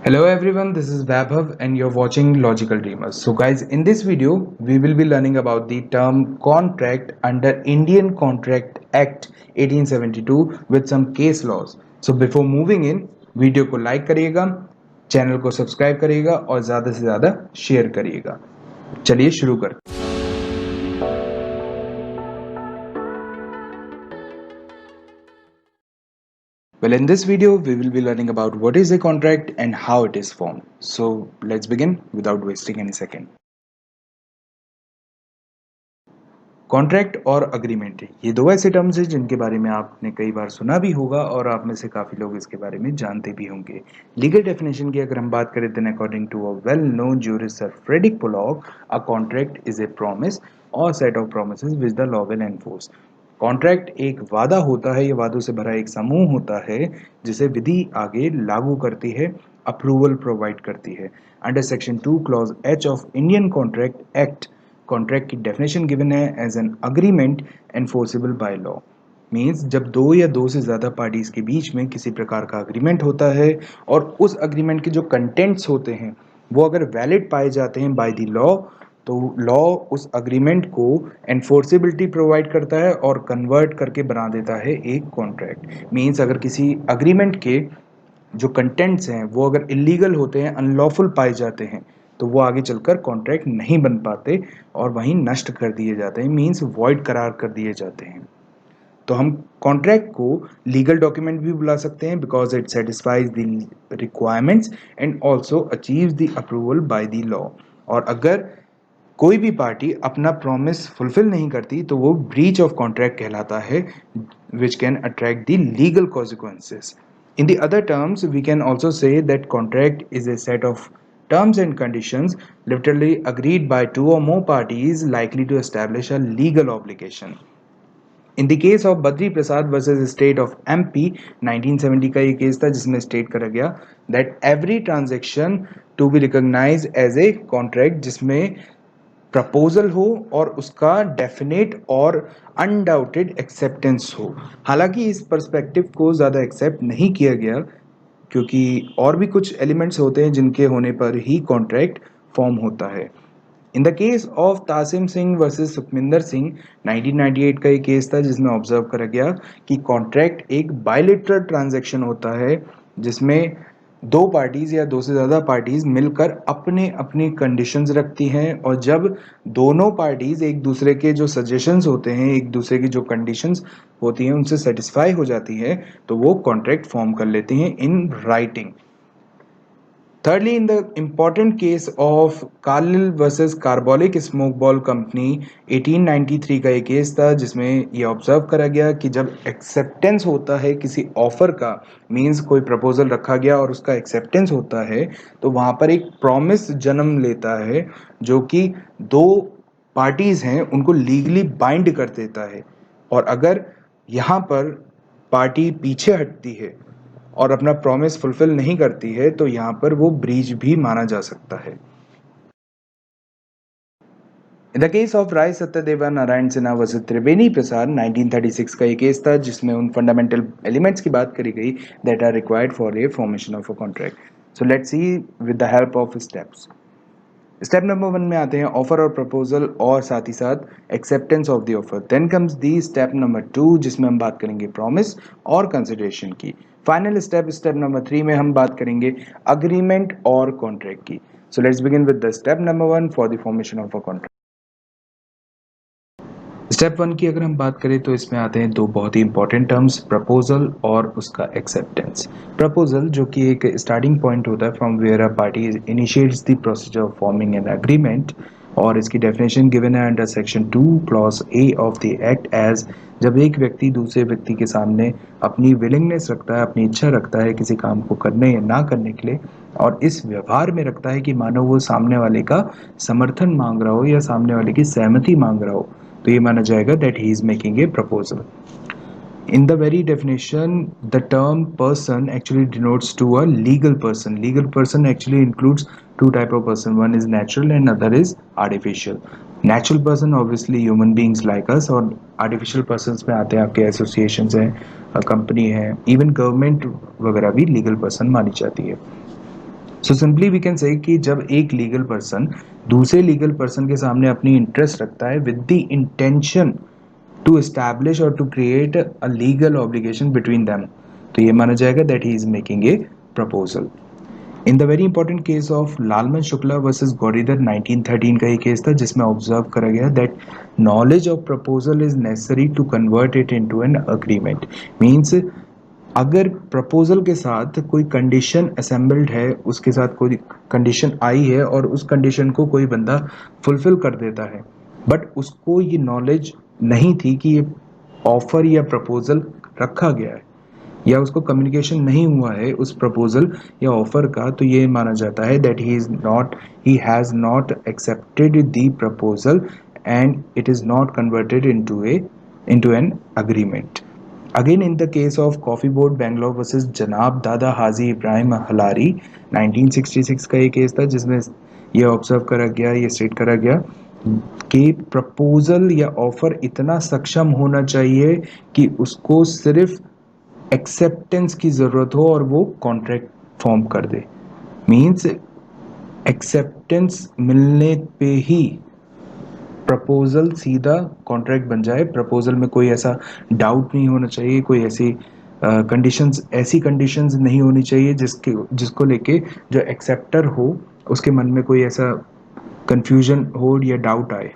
Hello everyone, this is Vaibhav and you're watching Logical Dreamers. So guys, in this video, we will be learning about the term contract under Indian Contract Act 1872 with some case laws. So before moving in, video को like करिएगा, channel को subscribe करिएगा और ज़्यादा से ज़्यादा share करिएगा। चलिए शुरू करते हैं। Well, in this video, we will be learning about what is a contract and how it is formed. So let's begin without wasting any second. Contract और अग्रीमेंट, ये दो ऐसे टर्म्स हैं जिनके बारे में आपने कई बार सुना भी होगा और आप में से काफ़ी लोग इसके बारे में जानते भी होंगे। लीगल डेफिनेशन की अगर हम बात करें then according to a well known jurist sir Frederick Pollock, a contract is a promise or set of promises which the law will enforce. Contract एक वादा होता है, ये वादों से भरा एक समूह होता है जिसे विधि आगे लागू करती है, अप्रूवल प्रोवाइड करती है। Under section 2 clause H of Indian Contract Act, contract की डेफिनेशन गिवन है as an agreement enforceable by law. Means जब दो या दो से ज़्यादा पार्टीज के बीच में किसी प्रकार का अग्रीमेंट होता है और उस अग्रीमेंट के जो कंटेंट्स होते हैं वो अगर वैलिड पाए जाते हैं बाय द लॉ, तो लॉ उस अग्रीमेंट को एनफोर्सेबिलिटी प्रोवाइड करता है और कन्वर्ट करके बना देता है एक कॉन्ट्रैक्ट। मीन्स अगर किसी अग्रीमेंट के जो कंटेंट्स हैं वो अगर इलीगल होते हैं, अनलॉफुल पाए जाते हैं, तो वो आगे चलकर कॉन्ट्रैक्ट नहीं बन पाते और वहीं नष्ट कर दिए जाते हैं, मीन्स वॉइड करार कर दिए जाते हैं। तो हम कॉन्ट्रैक्ट को लीगल डॉक्यूमेंट भी बुला सकते हैं because it satisfies the requirements and also achieves the approval bye the law. और अगर कोई भी पार्टी अपना प्रॉमिस फुलफिल नहीं करती तो वो ब्रीच ऑफ कॉन्ट्रैक्ट कहलाता है, which can attract the legal consequences. In the other terms, we can also say that contract is a set of terms and conditions literally agreed by two or more parties likely to establish a legal obligation. In the case of Badri Prasad versus State of MP 1970 का ये case था जिसमें state करा गया that every transaction to be recognized as a contract जिसमें proposal हो और उसका डेफिनेट और अनडाउटेड एक्सेप्टेंस हो। हालांकि इस पर्सपेक्टिव को ज़्यादा एक्सेप्ट नहीं किया गया क्योंकि और भी कुछ एलिमेंट्स होते हैं जिनके होने पर ही कॉन्ट्रैक्ट फॉर्म होता है। In the case of Tasim Singh versus Sukhminder Singh 1998 का एक केस था जिसमें ऑब्जर्व करा गया कि कॉन्ट्रैक्ट एक बायलेटरल ट्रांजैक्शन होता है जिसमें दो पार्टीज या दो से ज़्यादा पार्टीज मिलकर अपने अपनी कंडीशंस रखती हैं और जब दोनों पार्टीज एक दूसरे के जो सजेशंस होते हैं, एक दूसरे की जो कंडीशंस होती हैं उनसे सेटिस्फाई हो जाती है तो वो कॉन्ट्रैक्ट फॉर्म कर लेती हैं in writing. Thirdly, in the important case of Carlyle versus Carbolic Smoke Ball Company 1893 का एक केस था जिसमें ये ऑब्जर्व करा गया कि जब एक्सेप्टेंस होता है किसी ऑफर का, मींस कोई प्रपोजल रखा गया और उसका एक्सेप्टेंस होता है, तो वहाँ पर एक प्रॉमिस जन्म लेता है जो कि दो पार्टीज हैं उनको लीगली बाइंड कर देता है। और अगर यहाँ पर पार्टी पीछे हटती है और अपना प्रॉमिस फुलफिल नहीं करती है तो यहाँ पर वो ब्रीच भी माना जा सकता है। In the case of Rai Satyadeva Narayan Sinha versus Triveni Prasad 1936 का ये केस था जिसमें उन फंडामेंटल एलिमेंट्स की बात करी गई that are required for a formation of a contract. So let's see with the help of steps. Step number 1 में आते हैं ऑफर और प्रपोजल और साथ ही साथ acceptance of the offer. Then comes the step number 2 जिसमें हम बात करेंगे प्रॉमिस और कंसिडरेशन की। फाइनल स्टेप नंबर 3 में हम बात करेंगे अग्रीमेंट और कॉन्ट्रैक्ट की। So let's begin with the step number 1 for the formation of a contract. Step 1 की अगर हम बात करें तो इसमें आते हैं दो बहुत ही इंपॉर्टेंट टर्म्स, प्रपोजल और उसका एक्सेप्टेंस। प्रपोजल जो कि एक स्टार्टिंग पॉइंट होता है from where a party initiates the procedure of forming an agreement, और इसकी डेफिनेशन गिवन है under section 2 clause A of the act as जब एक व्यक्ति दूसरे व्यक्ति के सामने अपनी विलिंगनेस रखता है, अपनी इच्छा रखता है किसी काम को करने या ना करने के लिए, और इस व्यवहार में रखता है कि मानो वो सामने वाले का समर्थन मांग रहा हो या सामने वाले की सहमति मांग रहा हो, तो ये माना जाएगा that he is making a proposal. In the very definition, the term person actually denotes to a legal person. Legal person actually includes two type of person. One is natural and other is artificial. Natural person obviously human beings like us, और artificial persons में आते हैं आपके associations हैं, company है, even government वगैरह भी legal person मानी जाती है। So simply we can say कि जब एक लीगल पर्सन दूसरे लीगल पर्सन के सामने अपनी इंटरेस्ट रखता है with the intention to establish और to create a legal obligation between them, तो ये माना जाएगा that he is making a proposal. In the very important case of Lalman Shukla versus Gauridhar 1913 का ये केस था जिसमें ऑब्जर्व करा गया that knowledge of proposal is necessary to convert it into an agreement. Means अगर प्रपोजल के साथ कोई कंडीशन असेंबल्ड है, उसके साथ कोई कंडीशन आई है और उस कंडीशन को कोई बंदा फुलफिल कर देता है, बट उसको ये नॉलेज नहीं थी कि ये ऑफर या प्रपोजल रखा गया है या उसको कम्युनिकेशन नहीं हुआ है उस प्रपोजल या ऑफर का, तो ये माना जाता है that he has not accepted the proposal and it is not converted into an agreement. Again in the case of coffee board Bangalore versus जनाब दादा हाजी इब्राहिम हलारी 1966 का ये केस था जिसमें ये ऑब्जर्व करा गया, ये स्टेट करा गया कि प्रपोजल या ऑफर इतना सक्षम होना चाहिए कि उसको सिर्फ एक्सेप्टेंस की ज़रूरत हो और वो कॉन्ट्रैक्ट फॉर्म कर दे। मीन्स एक्सेप्टेंस मिलने पे ही प्रपोजल सीधा कॉन्ट्रैक्ट बन जाए। प्रपोजल में कोई ऐसा डाउट नहीं होना चाहिए, कोई ऐसी कंडीशंस नहीं होनी चाहिए जिसको लेके जो एक्सेप्टर हो उसके मन में कोई ऐसा कंफ्यूजन हो या डाउट आए।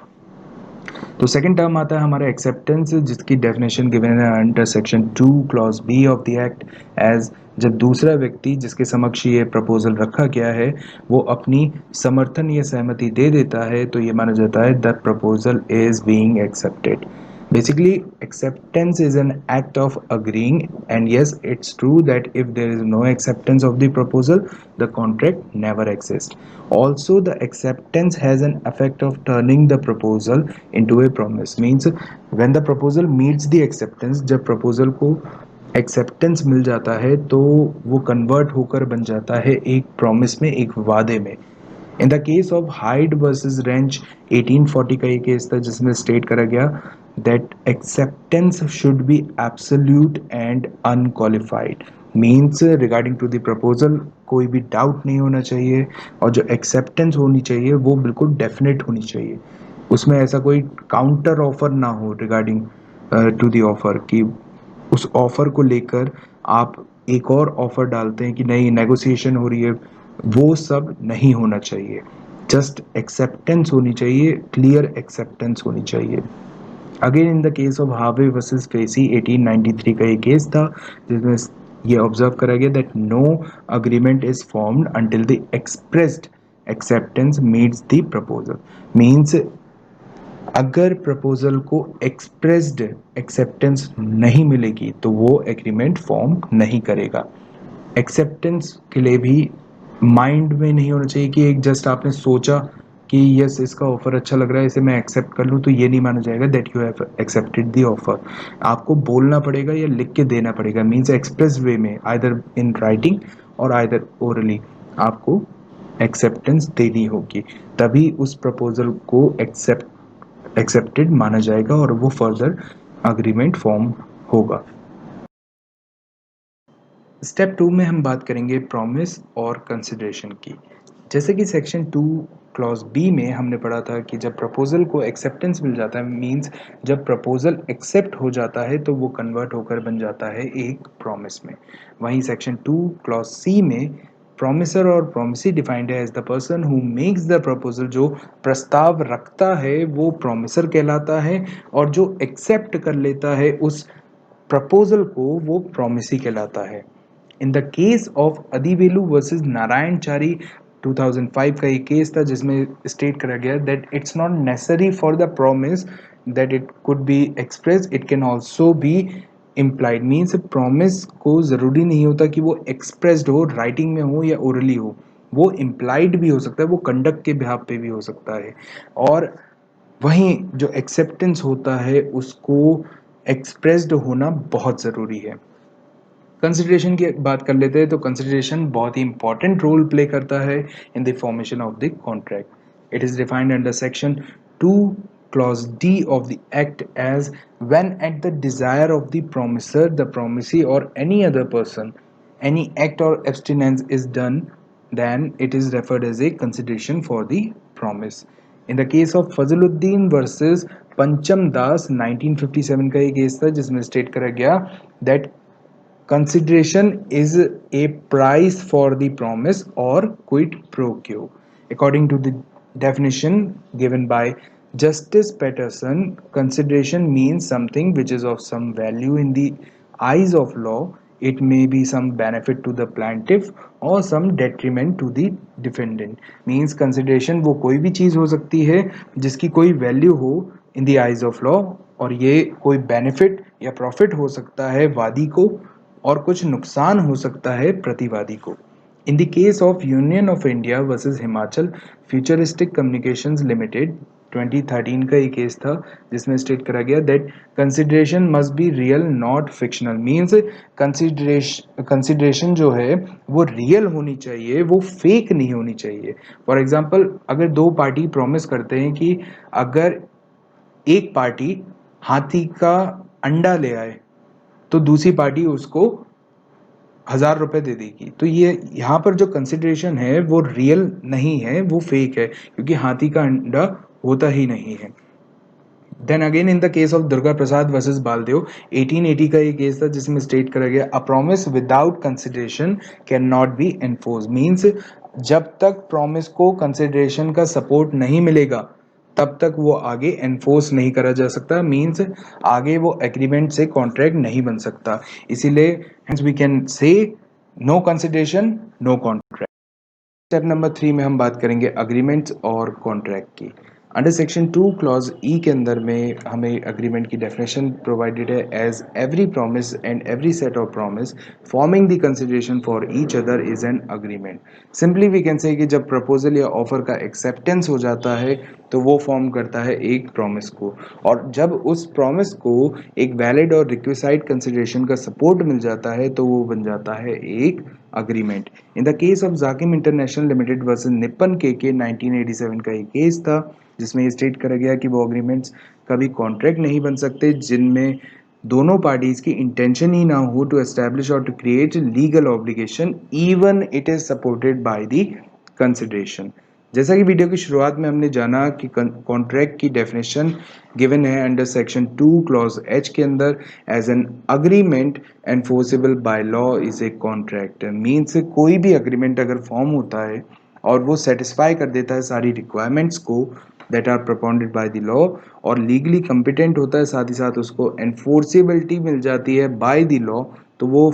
तो सेकंड टर्म आता है हमारा एक्सेप्टेंस, जिसकी डेफिनेशन गिवन है under section 2 clause B of the act as जब दूसरा व्यक्ति जिसके समक्ष ये प्रपोजल रखा गया है वो अपनी समर्थन या सहमति दे देता है तो ये माना जाता है the proposal is being accepted. Basically, acceptance is an act of agreeing, and yes, it's true that if there is no acceptance of the proposal, the contract never exists. Also, the acceptance has an effect of turning the proposal into a promise. Means when the proposal meets the acceptance, जब proposal को acceptance मिल जाता है तो वो convert होकर बन जाता है एक promise में, एक वादे में। In the case of Hyde versus Wrench 1840 का ये केस था जिसमें स्टेट करा गया that acceptance should be absolute and unqualified. Means regarding to the proposal कोई भी डाउट नहीं होना चाहिए और जो एक्सेप्टेंस होनी चाहिए वो बिल्कुल डेफिनेट होनी चाहिए, उसमें ऐसा कोई काउंटर ऑफर ना हो रिगार्डिंग टू द ऑफर कि उस ऑफर को लेकर आप एक और ऑफर डालते हैं कि नहीं नेगोशिएशन हो रही है, वो सब नहीं होना चाहिए। जस्ट एक्सेप्टेंस होनी चाहिए, क्लियर एक्सेप्टेंस होनी चाहिए। Again in the case of हावे वर्सेस फेसी 1893 का ये केस था जिसमें ये ऑब्जर्व करा गया that no agreement is formed until the expressed acceptance meets the proposal. Means अगर प्रपोजल को एक्सप्रेस्ड एक्सेप्टेंस नहीं मिलेगी तो वो एग्रीमेंट फॉर्म नहीं करेगा। एक्सेप्टेंस के लिए भी माइंड में नहीं होना चाहिए कि एक जस्ट आपने सोचा कि यस इसका ऑफर अच्छा लग रहा है इसे मैं एक्सेप्ट कर लूँ, तो ये नहीं माना जाएगा that you have accepted the offer. आपको बोलना पड़ेगा या लिख के देना पड़ेगा, मीन्स एक्सप्रेस वे में आइदर इन राइटिंग और आइदर ओरली आपको एक्सेप्टेंस देनी होगी, तभी उस प्रपोजल को एक्सेप्टेड माना जाएगा और वो फर्दर अग्रीमेंट फॉर्म होगा। स्टेप 2 में हम बात करेंगे प्रॉमिस और कंसिडरेशन की। जैसे कि सेक्शन 2 क्लॉज बी में हमने पढ़ा था कि जब प्रपोजल को एक्सेप्टेंस मिल जाता है, मींस जब प्रपोजल एक्सेप्ट हो जाता है तो वो कन्वर्ट होकर बन जाता है एक प्रॉमिस में। वहीं सेक्शन 2 क्लॉज सी में प्रॉमिसर और प्रॉमिसी डिफाइंड है as the person who makes the proposal. जो प्रस्ताव रखता है वो प्रॉमिसर कहलाता है और जो एक्सेप्ट कर लेता है उस प्रपोजल को वो प्रॉमिसी कहलाता है। In the case of Adivelu versus Narayan Chari 2005 का ये केस था जिसमें स्टेट करा गया that it's not necessary for the promise that it could be express, it can also be implied. Means promise को ज़रूरी नहीं होता कि वो एक्सप्रेस्ड हो, राइटिंग में हो या ओरली हो, वो इम्प्लाइड भी हो सकता है, वो कंडक्ट के बिहाफ पे भी हो सकता है। और वहीं जो एक्सेप्टेंस होता है उसको एक्सप्रेस्ड होना बहुत ज़रूरी है। कंसिडरेशन की बात कर लेते हैं तो कंसिडरेशन बहुत ही इंपॉर्टेंट रोल प्ले करता है in the formation of the contract. It is defined under section 2 clause D of the act as when at the desire of the promisor, the promisee or any other person any act or abstinence is done then it is referred as a consideration for the promise. In the case of Fazluddin versus Pancham Das 1957 का ये case था जिसमें state करा गया that consideration is a price for the promise or quid pro quo. According to the definition given by Justice Patterson, consideration means something which is of some value in the eyes of law. It may be some benefit to the plaintiff or some detriment to the defendant. Means consideration वो कोई भी चीज़ हो सकती है जिसकी कोई value हो in the eyes of law, और ये कोई बेनिफिट या प्रॉफिट हो सकता है वादी को और कुछ नुकसान हो सकता है प्रतिवादी को. इन the case of union of India versus Himachal futuristic communications limited 2013 का ये केस था जिसमें स्टेट करा गया that consideration must be real not fictional. Means consideration जो है वो रियल होनी चाहिए, वो फेक नहीं होनी चाहिए. फॉर एग्जाम्पल, अगर दो पार्टी प्रॉमिस करते हैं कि अगर एक पार्टी हाथी का अंडा ले आए तो दूसरी पार्टी उसको 1000 रुपए दे देगी, तो ये यहाँ पर जो कंसिडरेशन है वो रियल नहीं है, वो फेक है, क्योंकि हाथी का अंडा होता ही नहीं है. Then again in the case of Durga Prasad versus Baldev 1880 का ये केस था जिसमें स्टेट करा गया a promise without consideration can not be enforce. Means जब तक प्रॉमिस को कंसिडरेशन का सपोर्ट नहीं मिलेगा तब तक वो आगे एनफोर्स नहीं करा जा सकता. मीन्स आगे वो एग्रीमेंट से कॉन्ट्रैक्ट नहीं बन सकता. इसीलिए hence we can say no consideration no contract. Step number 3 में हम बात करेंगे अग्रीमेंट्स और कॉन्ट्रैक्ट की. अंडर सेक्शन 2 क्लॉज ई के अंदर में हमें अग्रीमेंट की डेफिनेशन प्रोवाइडेड है as every promise and every set of promise forming the consideration for each other is an agreement. Simply we can say कि जब प्रपोजल या ऑफर का एक्सेप्टेंस हो जाता है तो वो फॉर्म करता है एक प्रॉमिस को, और जब उस प्रॉमिस को एक वैलिड और रिक्विसाइड कंसिडरेशन का सपोर्ट मिल जाता है तो वो बन जाता है एक agreement. In the case of Jakim international limited versus Nippon के 1987 का ये केस था जिसमें ये स्टेट करा गया कि वो अग्रीमेंट्स कभी कॉन्ट्रैक्ट नहीं बन सकते जिनमें दोनों पार्टीज की इंटेंशन ही ना हो टू एस्टैब्लिश और to create legal obligation even it is supported by the consideration. जैसा कि वीडियो की शुरुआत में हमने जाना कि कॉन्ट्रैक्ट की डेफिनेशन गिवन है अंडर सेक्शन 2 क्लॉज एच के अंदर as an agreement enforceable by law is a contract. Means कोई भी अग्रीमेंट अगर फॉर्म होता है और वो सेटिस्फाई कर देता है सारी रिक्वायरमेंट्स को that are propounded by the law और लीगली कॉम्पिटेंट होता है, साथ ही साथ उसको एनफोर्सेबिलिटी मिल जाती है बाय द लॉ, तो वो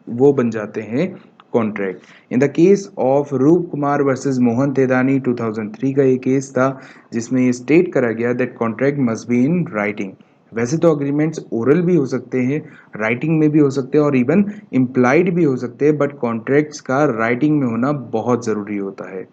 वो बन जाते हैं contract. In the case of रूप कुमार वर्सेस मोहन तेदानी 2003 का ये केस था जिसमें ये स्टेट करा गया that contract must be in writing. वैसे तो अग्रीमेंट्स ओरल भी हो सकते हैं, राइटिंग में भी हो सकते हैं और इवन इम्प्लाइड भी हो सकते हैं, बट कॉन्ट्रैक्ट्स का राइटिंग में होना बहुत ज़रूरी होता है.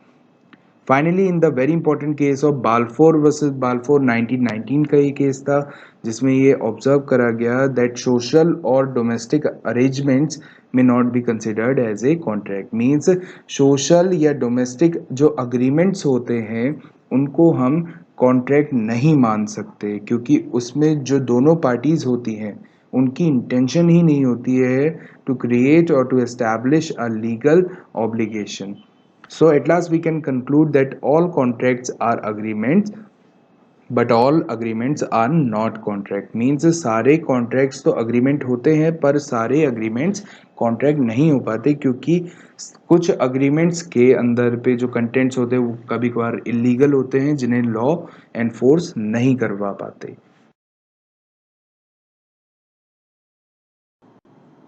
Finally in the very important case of Balfour versus Balfour 1919 का ये केस था जिसमें ये ऑब्जर्व करा गया दैट सोशल और डोमेस्टिक अरेंजमेंट्स में not be considered as a contract. Means social या डोमेस्टिक जो अग्रीमेंट्स होते हैं उनको हम कॉन्ट्रैक्ट नहीं मान सकते, क्योंकि उसमें जो दोनों पार्टीज होती हैं उनकी इंटेंशन ही नहीं होती है टू क्रिएट और to establish a legal obligation. So at last we can conclude that all contracts are agreements but all agreements are not contract. Means सारे contracts तो agreement होते हैं पर सारे agreements contract नहीं हो पाते, क्योंकि कुछ agreements के अंदर पे जो contents होते हैं वो कभी कभार illegal होते हैं जिन्हें law enforce नहीं करवा पाते.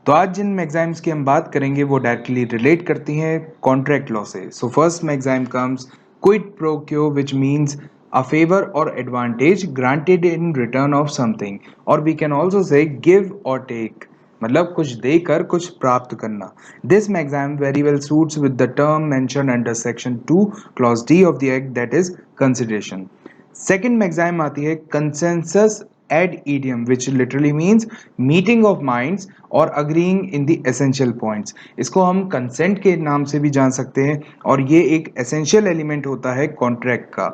तो आज जिन मैगजाइम्स की हम बात करेंगे वो डायरेक्टली रिलेट करती हैं कॉन्ट्रैक्ट लॉ से. So first maxim comes quid pro quo which means a favor or advantage granted in return of something, or we can also say give or take, मतलब कुछ देकर कुछ प्राप्त करना. This maxim very well suits with the term mentioned under section 2 clause D of the act, that is consideration. Second maxim आती है consensus ad ideum, which literally means meeting of minds और agreeing in the essential points. इसको हम consent के नाम से भी जान सकते हैं और ये एक essential element होता है contract का,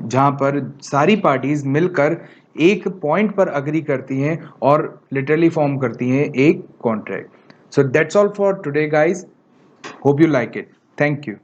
जहां पर सारी पार्टीज मिलकर एक पॉइंट पर अग्री करती हैं और लिटरली फॉर्म करती हैं एक contract. So that's all for today guys, hope you like it. Thank you.